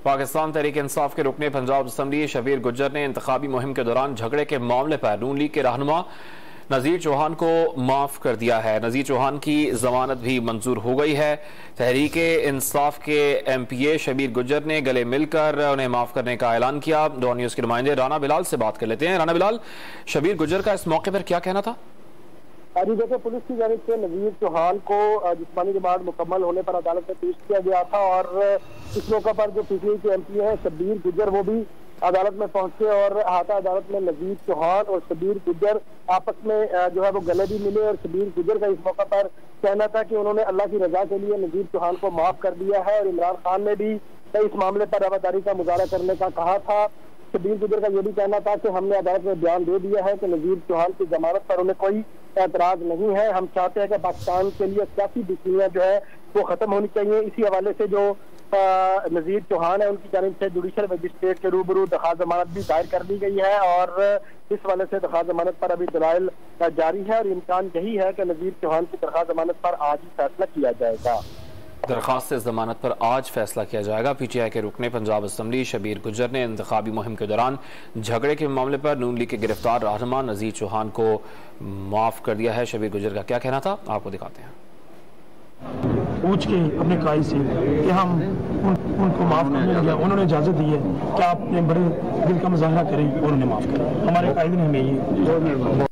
पाकिस्तान तहरीक इंसाफ के रुकने पंजाब असम्बली शबीर गुज्जर ने इंतखाबी मुहिम के दौरान झगड़े के मामले पर नून लीग के रहनुमा नज़ीर चौहान को माफ कर दिया है। नज़ीर चौहान की जमानत भी मंजूर हो गई है। तहरीक इंसाफ के MPA शबीर गुज्जर ने गले मिलकर उन्हें माफ करने का ऐलान किया। डॉन न्यूज़ के नुमाइंदे राना बिलाल से बात कर लेते हैं। राना बिलाल, शबीर गुज्जर का इस मौके पर क्या कहना था? जी देखिए, पुलिस की जानिब से नज़ीर चौहान को जिस्मानी रिमांड मुकम्मल होने पर अदालत में पेश किया गया था और इस मौके पर जो पीटीआई के MPA है शबीर गुज्जर वो भी अदालत में पहुंचे और अहाता अदालत में नज़ीर चौहान और शबीर गुज्जर आपस में जो है वो गले भी मिले। और शबीर गुज्जर का इस मौके पर कहना था कि उन्होंने अल्लाह की रजा के लिए नज़ीर चौहान को माफ कर दिया है और इमरान खान ने भी इस मामले पर रवादारी का मुजाहरा करने का कहा था। शबीर गुज्जर का ये भी कहना था कि हमने अदालत में बयान दे दिया है कि नज़ीर चौहान की जमानत पर उन्हें कोई एतराज नहीं है। हम चाहते हैं कि पाकिस्तान के लिए सियासी दुश्मनियां जो है वो खत्म होनी चाहिए। इसी हवाले से जो नज़ीर चौहान है उनकी जानिब से जुडिशल मजिस्ट्रेट के रूबरू दरख्वास्त जमानत भी दायर कर दी गई है और इस हवाले से दरख्वास्त जमानत पर अभी दलाइल जारी है और इम्कान यही है कि नज़ीर चौहान की दरख्वास्त जमानत पर आज ही फैसला किया जाएगा। दरखास्त जमानत पर आज फैसला किया जाएगा। PTI के रुकने पंजाब असम्बली शबीर गुज्जर ने इंतखाबी मुहिम के दौरान झगड़े के मामले पर नून लीग के गिरफ्तार रहनुमा नज़ीर चौहान को माफ कर दिया है। शबीर गुज्जर का क्या कहना था, आपको दिखाते हैं। पूछ के अपने कायद से कि हम उनको माफ करने लगे, उन्होंने इजाजत दी है कि आप अपने बड़े दिल का मुजाहरा करें, उन्होंने माफ करा। हमारे कायद ने हमें ये